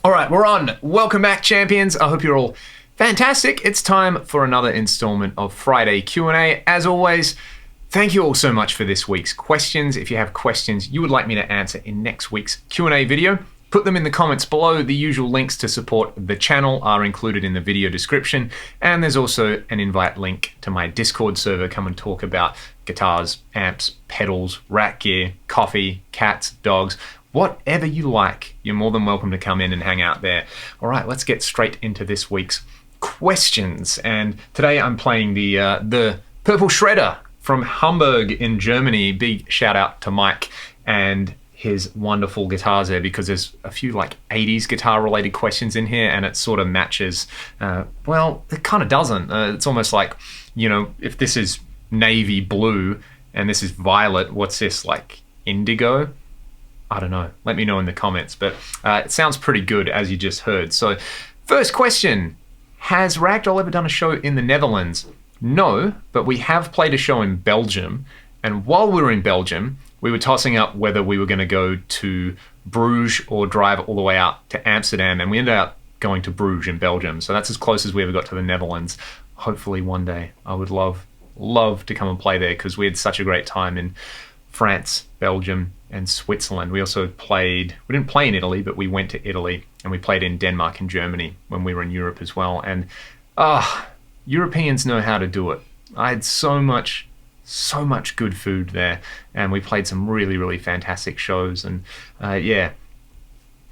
All right, we're on. Welcome back, champions. I hope you're all fantastic. It's time for another installment of Friday Q&A. As always, thank you all so much for this week's questions. If you have questions you would like me to answer in next week's Q&A video, put them in the comments below. The usual links to support the channel are included in the video description. And there's also an invite link to my Discord server. Come and talk about guitars, amps, pedals, rack gear, coffee, cats, dogs, whatever you like. You're more than welcome to come in and hang out there. All right, let's get straight into this week's questions. And today I'm playing the Purple Shredder from Hamburg in Germany. Big shout out to Mike and his wonderful guitars there, because there's a few like 80s guitar related questions in here, and it sort of matches, well, it kind of doesn't. It's almost like, you know, if this is navy blue and this is violet, what's this, like indigo? I don't know. Let me know in the comments, but it sounds pretty good as you just heard. So first question, has Ragdoll ever done a show in the Netherlands? No, but we have played a show in Belgium. And while we were in Belgium, we were tossing up whether we were going to go to Bruges or drive all the way out to Amsterdam. And we ended up going to Bruges in Belgium. So that's as close as we ever got to the Netherlands. Hopefully one day I would love to come and play there, because we had such a great time in France, Belgium, and Switzerland. We also played, we didn't play in Italy, but we went to Italy, and we played in Denmark and Germany when we were in Europe as well. And Europeans know how to do it. I had so much good food there, and we played some really fantastic shows. And yeah,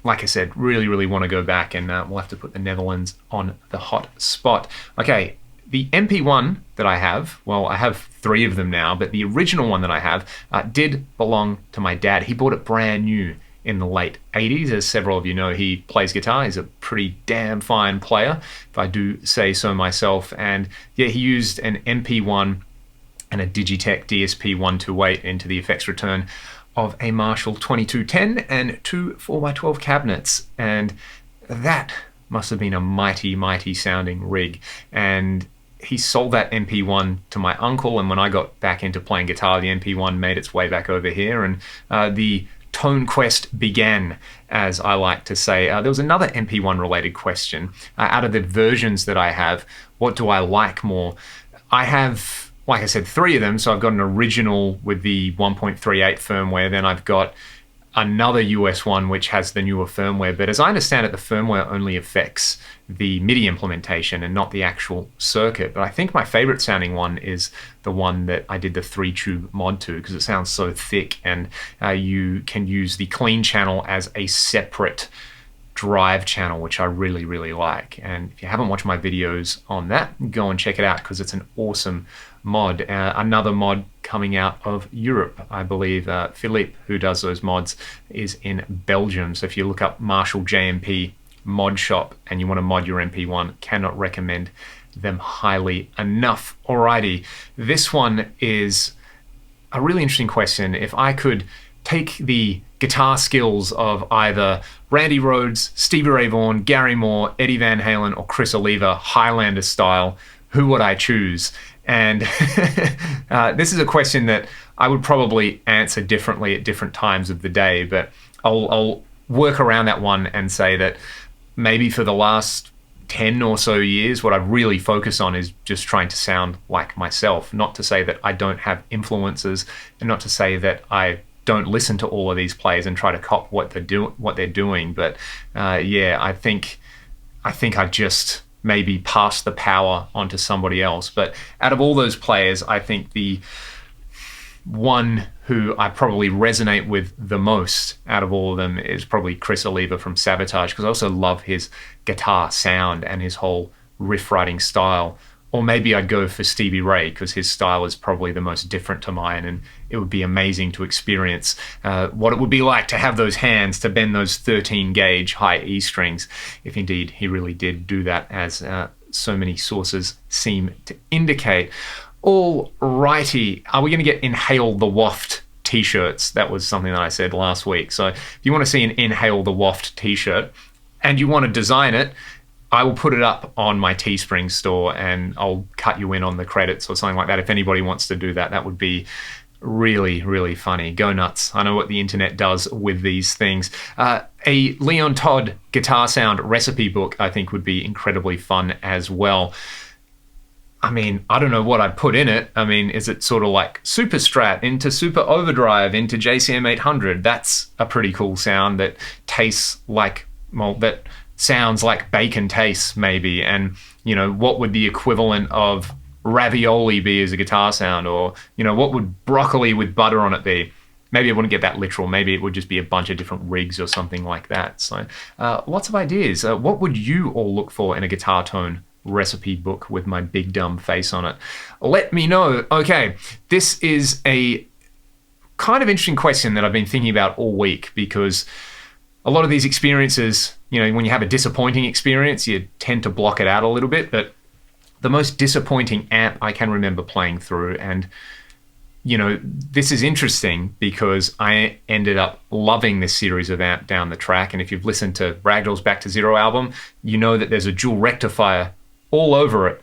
like I said, really want to go back, and we'll have to put the Netherlands on the hot spot. Okay, the MP1 that I have, well, I have 3 of them now, but the original one that I have did belong to my dad. He bought it brand new in the late 80s. As several of you know, he plays guitar. He's a pretty damn fine player, if I do say so myself. And yeah, he used an MP1 and a Digitech DSP 128 into the effects return of a Marshall 2210 and 2 4x12 cabinets. And that must have been a mighty sounding rig. And he sold that MP1 to my uncle, and when I got back into playing guitar, the MP1 made its way back over here, and the Tone Quest began, as I like to say. There was another MP1 related question. Out of the versions that I have, what do I like more? I have, like I said, 3 of them. So I've got an original with the 1.38 firmware, then I've got another US one which has the newer firmware, but as I understand it, the firmware only affects the MIDI implementation and not the actual circuit. But I think my favorite sounding one is the one that I did the 3-tube mod to, because it sounds so thick, and you can use the clean channel as a separate drive channel, which I really like. And if you haven't watched my videos on that, go and check it out, because it's an awesome mod. Another mod coming out of Europe, I believe. Philippe, who does those mods, is in Belgium. So if you look up Marshall JMP mod shop and you want to mod your MP1, cannot recommend them highly enough. Alrighty, this one is a really interesting question. If I could take the guitar skills of either Randy Rhoads, Stevie Ray Vaughan, Gary Moore, Eddie Van Halen, or Chris Oliva, Highlander style, who would I choose? And this is a question that I would probably answer differently at different times of the day, but I'll work around that one and say that maybe for the last 10 or so years, what I really focus on is just trying to sound like myself. Not to say that I don't have influences, and not to say that I don't listen to all of these players and try to cop what they're doing. But yeah, I think I just maybe pass the power onto somebody else. But out of all those players, I think the one who I probably resonate with the most out of all of them is probably Chris Oliva from Sabotage, because I also love his guitar sound and his whole riff writing style. Or maybe I'd go for Stevie Ray, because his style is probably the most different to mine, and it would be amazing to experience what it would be like to have those hands to bend those 13 gauge high E strings, if indeed he really did do that, as so many sources seem to indicate. Alrighty, are we going to get Inhale the Waft t-shirts? That was something that I said last week. So if you want to see an Inhale the Waft t-shirt and you want to design it, I will put it up on my Teespring store, and I'll cut you in on the credits or something like that. If anybody wants to do that, that would be Really, really funny. Go nuts. I know what the internet does with these things. A Leon Todd guitar sound recipe book, I think, would be incredibly fun as well. I mean, I don't know what I'd put in it. I mean, is it sort of like Super Strat into Super Overdrive into JCM 800? That's a pretty cool sound that tastes like, well, that sounds like bacon tastes maybe. And, you know, what would the equivalent of ravioli be as a guitar sound? Or, you know, what would broccoli with butter on it be? Maybe it wouldn't get that literal. Maybe it would just be a bunch of different rigs or something like that. So lots of ideas. What would you all look for in a guitar tone recipe book with my big dumb face on it? Let me know. Okay, this is a kind of interesting question that I've been thinking about all week, because a lot of these experiences, you know, when you have a disappointing experience, you tend to block it out a little bit. But the most disappointing amp I can remember playing through, and you know, this is interesting because I ended up loving this series of amp down the track. And if you've listened to Ragdoll's Back to Zero album, you know that there's a dual rectifier all over it.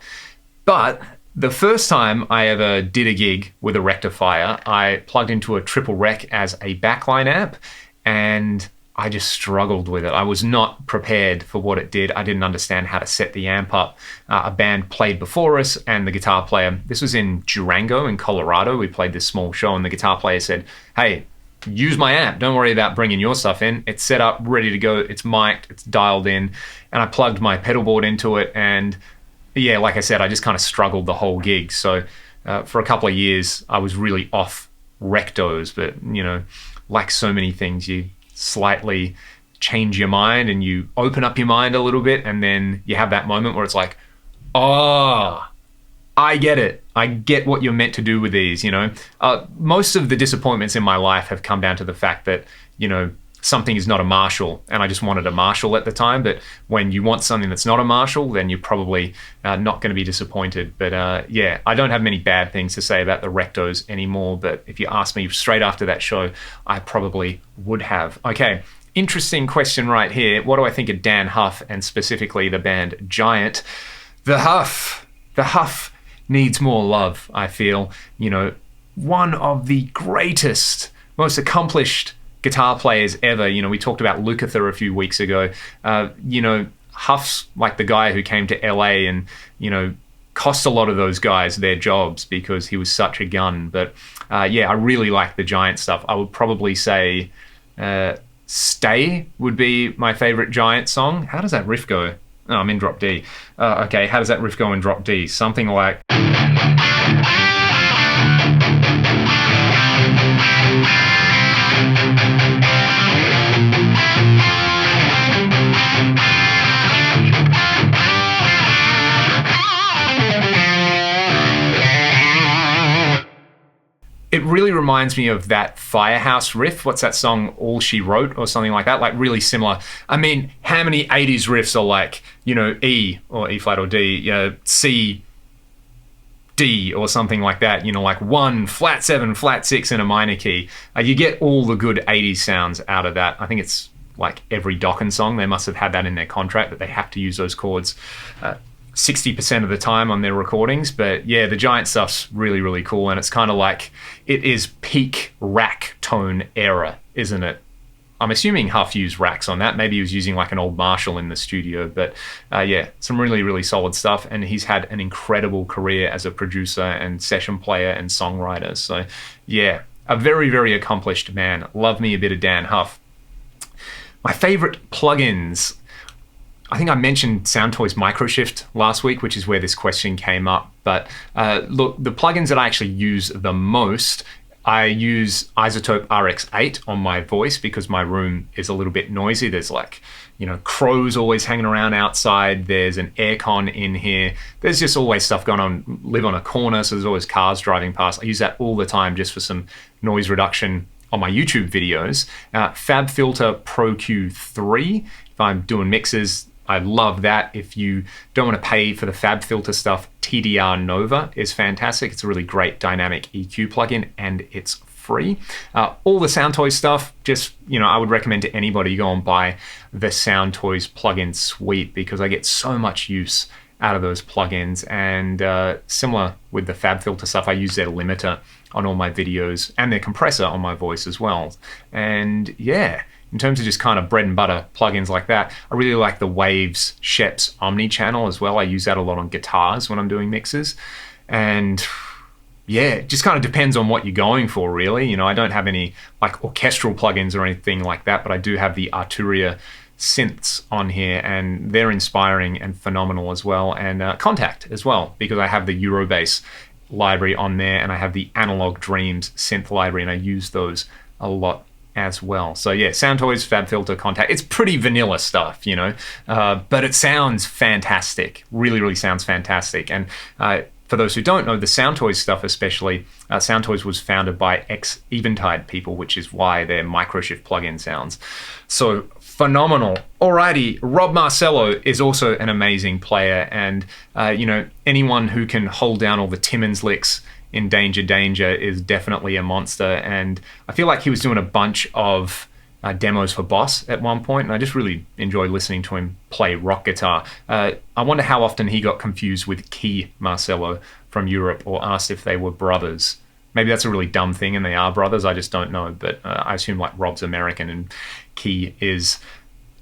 But the first time I ever did a gig with a rectifier, I plugged into a triple rec as a backline amp, and I just struggled with it. I was not prepared for what it did. I didn't understand how to set the amp up. A band played before us, and the guitar player, this was in Durango in Colorado, we played this small show, and the guitar player said, "Hey, use my amp. Don't worry about bringing your stuff in. It's set up, ready to go. It's mic'd, it's dialed in." And I plugged my pedal board into it, and yeah, like I said, I just kind of struggled the whole gig. So for a couple of years, I was really off rectos. But, you know, like so many things, you slightly change your mind and you open up your mind a little bit, and then you have that moment where it's like, oh, I get it. I get what you're meant to do with these, you know. Most of the disappointments in my life have come down to the fact that, you know, something is not a Marshall, and I just wanted a Marshall at the time. But when you want something that's not a Marshall, then you're probably not going to be disappointed. But yeah, I don't have many bad things to say about the Rectos anymore, but if you asked me straight after that show, I probably would have. Okay, interesting question right here. What do I think of Dan Huff, and specifically the band Giant? The Huff needs more love, I feel. You know, one of the greatest, most accomplished guitar players ever. You know, we talked about Lukather a few weeks ago. You know, Huff's like the guy who came to LA and, you know, cost a lot of those guys their jobs because he was such a gun. But yeah, I really like the Giant stuff. I would probably say Stay would be my favorite Giant song. How does that riff go? Oh, I'm in drop D. Okay, how does that riff go in drop D? Something like... It really reminds me of that Firehouse riff. What's that song, All She Wrote, or something like that? Like really similar. I mean, how many 80s riffs are like, you know, E or E flat or D, you know, C, D or something like that, you know, like 1, flat 7, flat 6 in a minor key. You get all the good 80s sounds out of that. I think it's like every Dokken song, they must have had that in their contract, that they have to use those chords 60% of the time on their recordings. But yeah, the Giant stuff's really, really cool, and it's kind of like, it is peak rack tone era, isn't it? I'm assuming Huff used racks on that. Maybe he was using like an old Marshall in the studio, but yeah, some really, really solid stuff. And he's had an incredible career as a producer and session player and songwriter. So yeah, a very, very accomplished man. Love me a bit of Dan Huff. My favorite plugins. I think I mentioned Soundtoys Microshift last week, which is where this question came up. But look, the plugins that I actually use the most, I use Isotope RX8 on my voice because my room is a little bit noisy. There's like, you know, crows always hanging around outside. There's an aircon in here. There's just always stuff going on. Live on a corner, so there's always cars driving past. I use that all the time just for some noise reduction on my YouTube videos. FabFilter Pro Q3, if I'm doing mixes, I love that. If you don't want to pay for the FabFilter stuff, TDR Nova is fantastic. It's a really great dynamic EQ plugin, and it's free. All the Soundtoys stuff, just, you know, I would recommend to anybody go and buy the Soundtoys plugin suite, because I get so much use out of those plugins. And similar with the FabFilter stuff, I use their limiter on all my videos, and their compressor on my voice as well. And yeah, in terms of just kind of bread and butter plugins like that, I really like the Waves Sheps Omni channel as well. I use that a lot on guitars when I'm doing mixes. And yeah, it just kind of depends on what you're going for, really. You know, I don't have any like orchestral plugins or anything like that, but I do have the Arturia synths on here, and they're inspiring and phenomenal as well. And Contact as well, because I have the Eurobass library on there, and I have the Analog Dreams synth library, and I use those a lot as well. So yeah, Soundtoys, FabFilter, Contact. It's pretty vanilla stuff, you know, but it sounds fantastic. Really, really sounds fantastic. And for those who don't know, the Soundtoys stuff especially, Soundtoys was founded by ex-Eventide people, which is why their Microshift plugin sounds so phenomenal. Alrighty, Rob Marcello is also an amazing player, and you know, anyone who can hold down all the Timmins licks in Danger Danger is definitely a monster. And I feel like he was doing a bunch of demos for Boss at one point, and I just really enjoyed listening to him play rock guitar. I wonder how often he got confused with Key Marcello from Europe, or asked if they were brothers. Maybe that's a really dumb thing and they are brothers, I just don't know. But I assume like Rob's American and Key is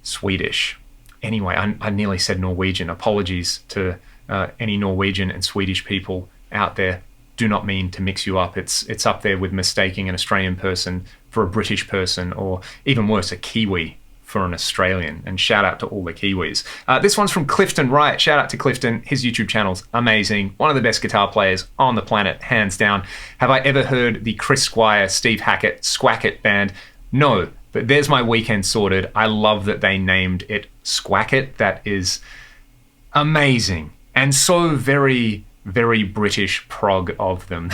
Swedish. Anyway, I nearly said Norwegian. Apologies to any Norwegian and Swedish people out there. Do not mean to mix you up. It's up there with mistaking an Australian person for a British person, or even worse, a Kiwi for an Australian. And shout out to all the Kiwis. This one's from Clifton Wright. Shout out to Clifton. His YouTube channel's amazing. One of the best guitar players on the planet, hands down. Have I ever heard the Chris Squire, Steve Hackett, Squacket band? No, but there's my weekend sorted. I love that they named it Squacket. That is amazing. And so very British prog of them.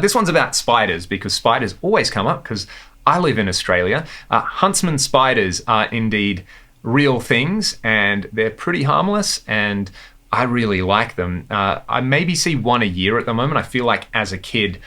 This one's about spiders, because spiders always come up, because I live in Australia. Huntsman spiders are indeed real things, and they're pretty harmless, and I really like them. I maybe see one a year at the moment. I feel like as a kid,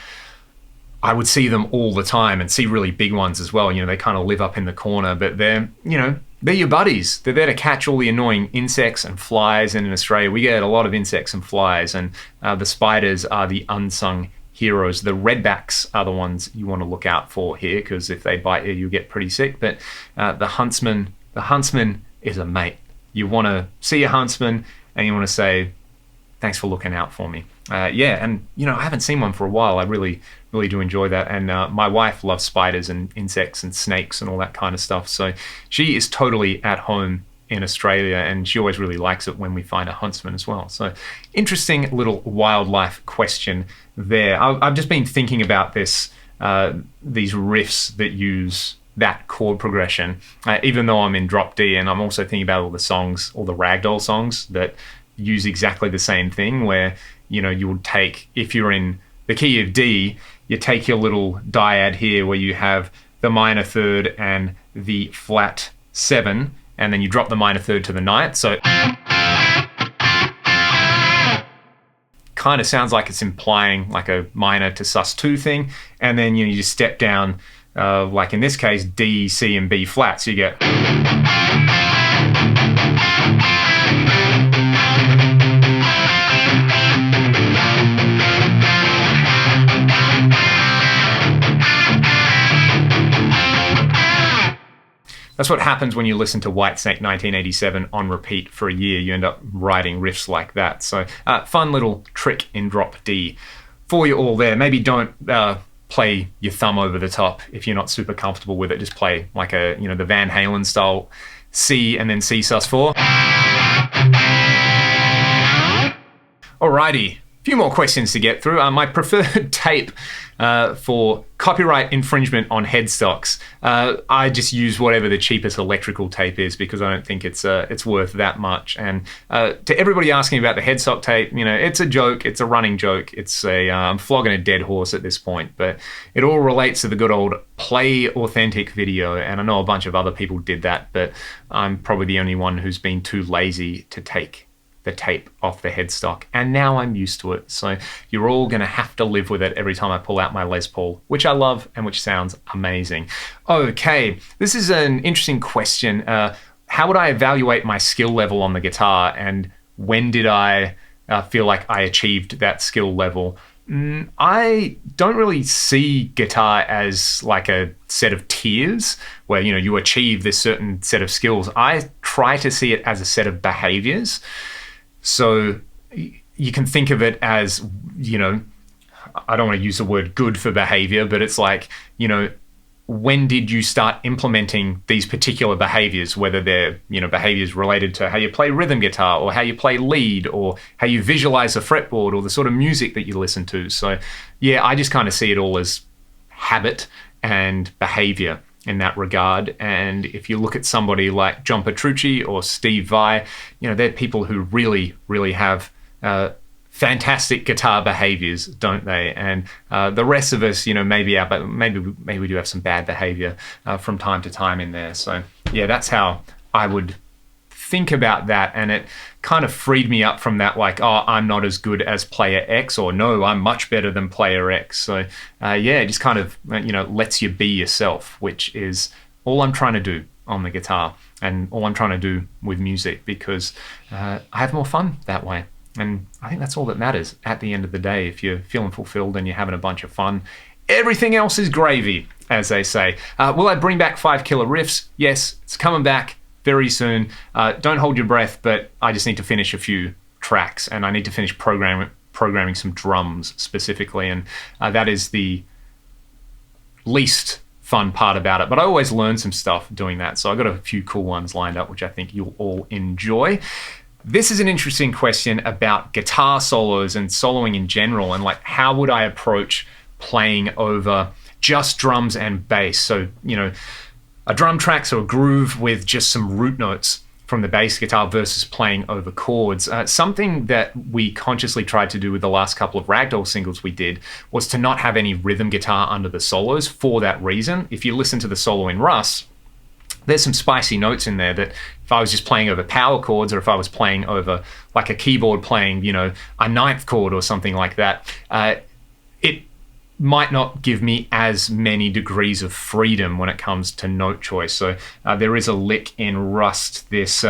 I would see them all the time, and see really big ones as well. You know, they kind of live up in the corner, but they're, you know, they're your buddies. They're there to catch all the annoying insects and flies, and in Australia we get a lot of insects and flies, and the spiders are the unsung heroes. The redbacks are the ones you want to look out for here, because if they bite you, you get pretty sick. But the huntsman is a mate. You want to see a huntsman, and you want to say, thanks for looking out for me. Yeah, and you know, I haven't seen one for a while. I really do enjoy that. And my wife loves spiders and insects and snakes and all that kind of stuff. So she is totally at home in Australia, and she always really likes it when we find a huntsman as well. So interesting little wildlife question there. I've just been thinking about this, these riffs that use that chord progression, even though I'm in drop D, and I'm also thinking about all the songs, all the ragdoll songs that use exactly the same thing, where, you know, you would take, if you're in the key of D, you take your little dyad here where you have the minor third and the flat 7, and then you drop the minor third to the ninth. So kind of sounds like it's implying like a minor to sus2 thing, and then, you know, you just step down, like in this case, D, C, and B flat. So you get. That's what happens when you listen to Whitesnake 1987 on repeat for a year. You end up writing riffs like that. So fun little trick in drop D for you all there. Maybe don't play your thumb over the top if you're not super comfortable with it. Just play like a, you know, the Van Halen style C and then C sus4. Alrighty, a few more questions to get through. My preferred tape for copyright infringement on headstocks, I just use whatever the cheapest electrical tape is, because I don't think it's worth that much. And to everybody asking about the headstock tape, you know, it's a joke, it's a running joke, it's a I'm flogging a dead horse at this point, but it all relates to the good old play authentic video. And I know a bunch of other people did that, but I'm probably the only one who's been too lazy to take the tape off the headstock, and now I'm used to it. So you're all gonna have to live with it every time I pull out my Les Paul, which I love and which sounds amazing. Okay, this is an interesting question. How would I evaluate my skill level on the guitar, and when did I feel like I achieved that skill level? I don't really see guitar as like a set of tiers where, you achieve this certain set of skills. I try to see it as a set of behaviors. So you can think of it as, I don't want to use the word good for behavior, but it's like, when did you start implementing these particular behaviors, whether they're, behaviors related to how you play rhythm guitar or how you play lead or how you visualize a fretboard or the sort of music that you listen to. So yeah, I just kind of see it all as habit and behavior in that regard. And if you look at somebody like John Petrucci or Steve Vai, they're people who really, really have fantastic guitar behaviors, don't they? And the rest of us, maybe we do have some bad behavior from time to time in there. So yeah, that's how I would think about that. And it kind of freed me up from that, like, oh, I'm not as good as player X, or no, I'm much better than player X. So yeah, it just kind of, lets you be yourself, which is all I'm trying to do on the guitar and all I'm trying to do with music, because I have more fun that way. And I think that's all that matters at the end of the day. If you're feeling fulfilled and you're having a bunch of fun, everything else is gravy, as they say. Will I bring back 5 Killer Riffs? Yes, it's coming back very soon. Don't hold your breath, but I just need to finish a few tracks, and I need to finish programming some drums specifically, and that is the least fun part about it. But I always learn some stuff doing that, so I've got a few cool ones lined up, which I think you'll all enjoy. This is an interesting question about guitar solos and soloing in general, and like, how would I approach playing over just drums and bass? So, a drum track, so a groove with just some root notes from the bass guitar versus playing over chords. Something that we consciously tried to do with the last couple of Ragdoll singles we did was to not have any rhythm guitar under the solos for that reason. If you listen to the solo in Rust, there's some spicy notes in there that if I was just playing over power chords, or if I was playing over like a keyboard playing, a ninth chord or something like that, it might not give me as many degrees of freedom when it comes to note choice. So there is a lick in Rust, this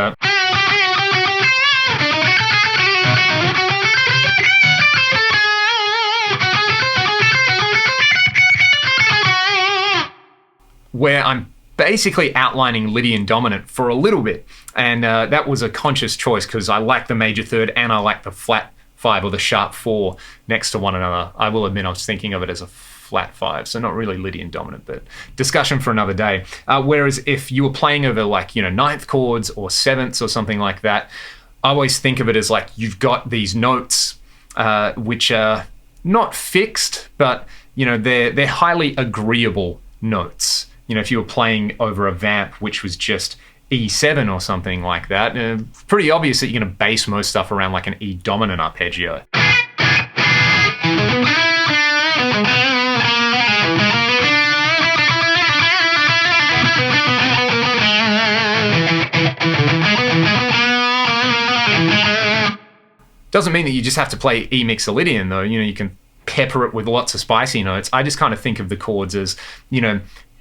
where I'm basically outlining Lydian dominant for a little bit, and that was a conscious choice because I like the major third and I like the flat 5 or the sharp 4 next to one another. I will admit I was thinking of it as a flat 5, so not really Lydian dominant, but discussion for another day. Whereas if you were playing over like, ninth chords or sevenths or something like that, I always think of it as like you've got these notes which are not fixed, but they're highly agreeable notes. If you were playing over a vamp which was just E7 or something like that, pretty obvious that you're going to base most stuff around like an E dominant arpeggio. Doesn't mean that you just have to play E mixolydian though. You can pepper it with lots of spicy notes. I just kind of think of the chords as,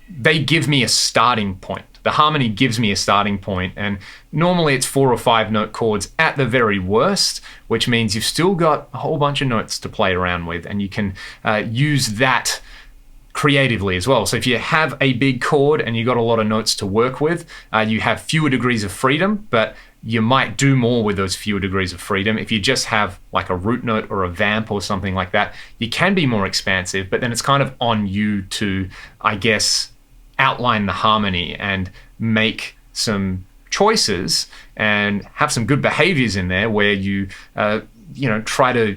they give me a starting point. The harmony gives me a starting point, and normally it's 4 or 5 note chords at the very worst, which means you've still got a whole bunch of notes to play around with, and you can use that creatively as well. So if you have a big chord and you've got a lot of notes to work with, you have fewer degrees of freedom, but you might do more with those fewer degrees of freedom. If you just have like a root note or a vamp or something like that, you can be more expansive, but then it's kind of on you to, I guess, outline the harmony and make some choices and have some good behaviors in there where you try to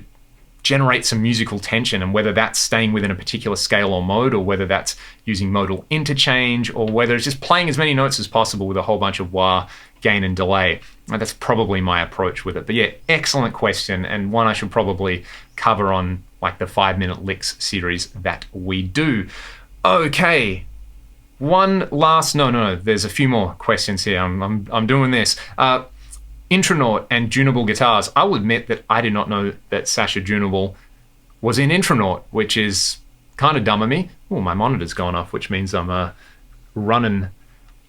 generate some musical tension, and whether that's staying within a particular scale or mode, or whether that's using modal interchange, or whether it's just playing as many notes as possible with a whole bunch of wah, gain and delay. That's probably my approach with it. But yeah, excellent question, and one I should probably cover on like the 5-minute licks series that we do. Okay. One last, no, there's a few more questions here. I'm doing this. Intranaut and Dunable guitars. I will admit that I did not know that Sasha Dunable was in Intranaut, which is kind of dumb of me. Oh, my monitor's gone off, which means I'm running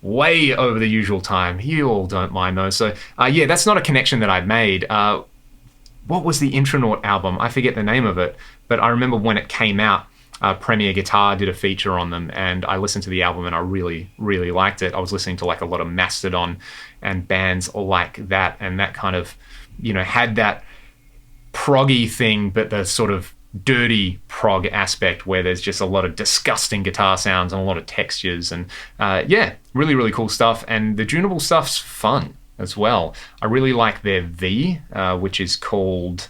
way over the usual time. You all don't mind though. So yeah, that's not a connection that I made. What was the Intranaut album? I forget the name of it, but I remember when it came out, Premier Guitar did a feature on them, and I listened to the album and I really, really liked it. I was listening to like a lot of Mastodon and bands like that, and that kind of, you know, had that proggy thing, but the sort of dirty prog aspect where there's just a lot of disgusting guitar sounds and a lot of textures, and yeah, really, really cool stuff. And the Dunable stuff's fun as well. I really like their V, which is called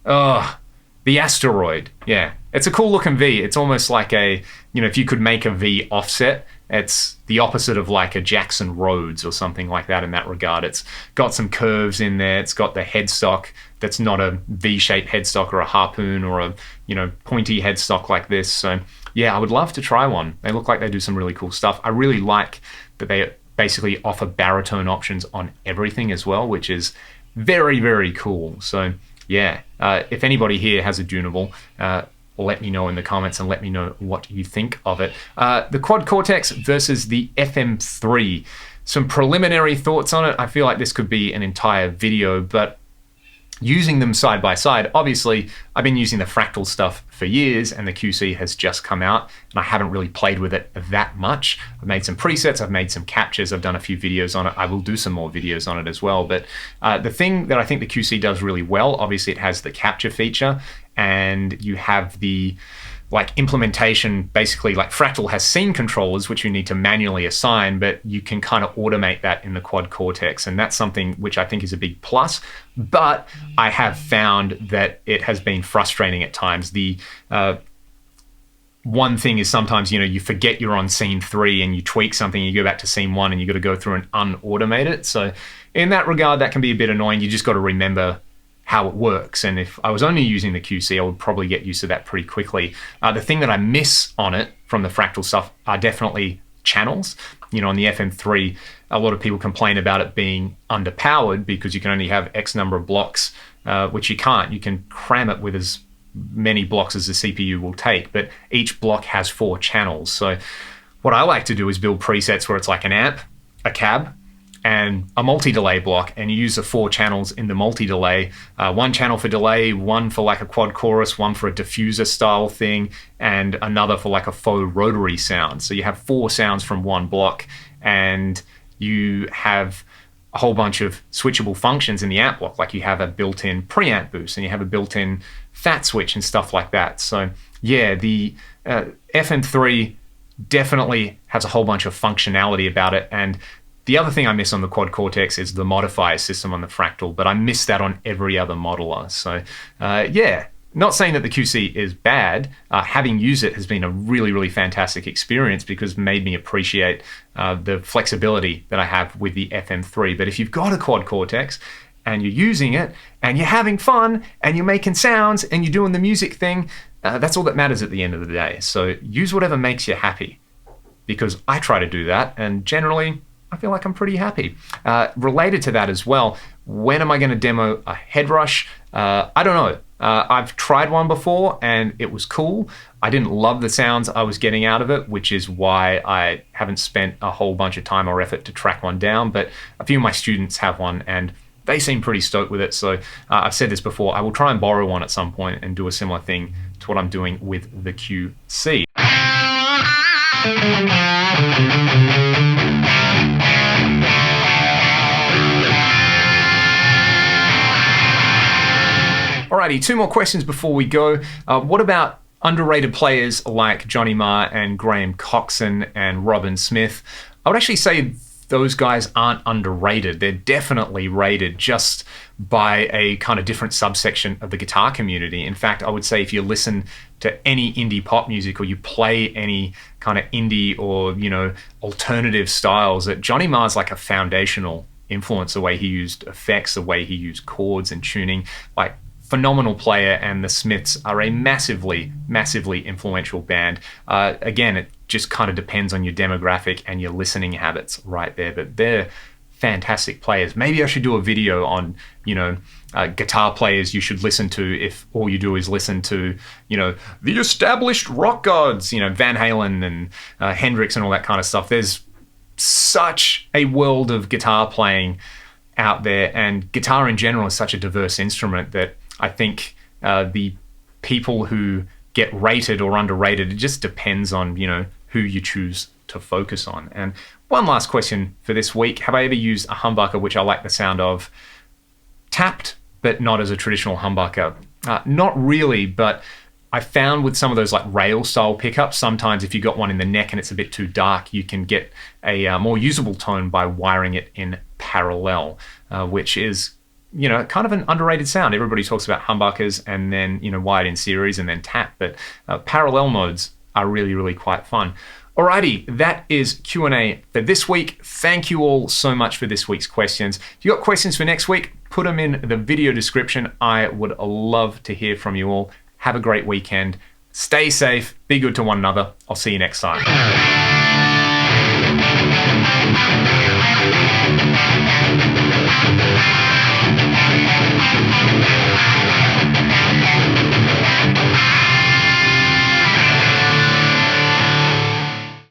the Asteroid. Yeah, it's a cool looking V. It's almost like a, you know, if you could make a V offset, it's the opposite of like a Jackson Rhodes or something like that in that regard. It's got some curves in there. It's got the headstock that's not a V-shaped headstock or a harpoon or a, you know, pointy headstock like this. So yeah, I would love to try one. They look like they do some really cool stuff. I really like that they basically offer baritone options on everything as well, which is very, very cool. So yeah, if anybody here has a Dunable, let me know in the comments and let me know what you think of it. The Quad Cortex versus the FM3. Some preliminary thoughts on it. I feel like this could be an entire video, but using them side by side, obviously I've been using the Fractal stuff for years and the QC has just come out and I haven't really played with it that much. I've made some presets, I've made some captures, I've done a few videos on it. I will do some more videos on it as well. But the thing that I think the QC does really well, obviously it has the capture feature and you have the like implementation. Basically, like Fractal has scene controllers which you need to manually assign, but you can kind of automate that in the Quad Cortex, and that's something which I think is a big plus. But I have found that it has been frustrating at times. The one thing is sometimes, you know, you forget you're on scene 3 and you tweak something, you go back to scene 1 and you got to go through and unautomate it. So in that regard, that can be a bit annoying. You just got to remember how it works. And if I was only using the QC, I would probably get used to that pretty quickly. The thing that I miss on it from the Fractal stuff are definitely channels. You know, on the FM3, a lot of people complain about it being underpowered because you can only have X number of blocks, which you can't. You can cram it with as many blocks as the CPU will take, but each block has 4 channels. So what I like to do is build presets where it's like an amp, a cab, and a multi-delay block, and you use the 4 channels in the multi-delay. 1 channel for delay, 1 for like a quad chorus, 1 for a diffuser style thing, and another for like a faux rotary sound. So you have 4 sounds from 1 block, and you have a whole bunch of switchable functions in the amp block, like you have a built-in preamp boost, and you have a built-in fat switch and stuff like that. So yeah, the FM3 definitely has a whole bunch of functionality about it. And the other thing I miss on the Quad Cortex is the modifier system on the Fractal, but I miss that on every other modeler. So yeah, not saying that the QC is bad. Having used it has been a really, really fantastic experience because it made me appreciate the flexibility that I have with the FM3. But if you've got a Quad Cortex and you're using it and you're having fun and you're making sounds and you're doing the music thing, that's all that matters at the end of the day. So use whatever makes you happy, because I try to do that, and generally I feel like I'm pretty happy. Related to that as well, when am I going to demo a head rush? I don't know. I've tried one before and it was cool. I didn't love the sounds I was getting out of it, which is why I haven't spent a whole bunch of time or effort to track one down. But a few of my students have one and they seem pretty stoked with it. So I've said this before, I will try and borrow one at some point and do a similar thing to what I'm doing with the QC. Alrighty, 2 more questions before we go. What about underrated players like Johnny Marr and Graham Coxon and Robin Smith? I would actually say those guys aren't underrated. They're definitely rated, just by a kind of different subsection of the guitar community. In fact, I would say if you listen to any indie pop music or you play any kind of indie or, you know, alternative styles, that Johnny Marr's like a foundational influence, the way he used effects, the way he used chords and tuning. Like, phenomenal player, and the Smiths are a massively, massively influential band. Again, it just kind of depends on your demographic and your listening habits right there, but they're fantastic players. Maybe I should do a video on, you know, guitar players you should listen to if all you do is listen to, you know, the established rock gods, you know, Van Halen and Hendrix and all that kind of stuff. There's such a world of guitar playing out there, and guitar in general is such a diverse instrument that I think the people who get rated or underrated. It just depends on, who you choose to focus on. And one last question for this week. Have I ever used a humbucker, which I like the sound of, tapped, but not as a traditional humbucker? Not really, but I found with some of those like rail style pickups, sometimes if you got one in the neck and it's a bit too dark, you can get a more usable tone by wiring it in parallel, which is, kind of an underrated sound. Everybody talks about humbuckers and then, wired in series and then tap, but parallel modes are really, really quite fun. Alrighty, that is Q&A for this week. Thank you all so much for this week's questions. If you got questions for next week, put them in the video description. I would love to hear from you all. Have a great weekend. Stay safe. Be good to one another. I'll see you next time.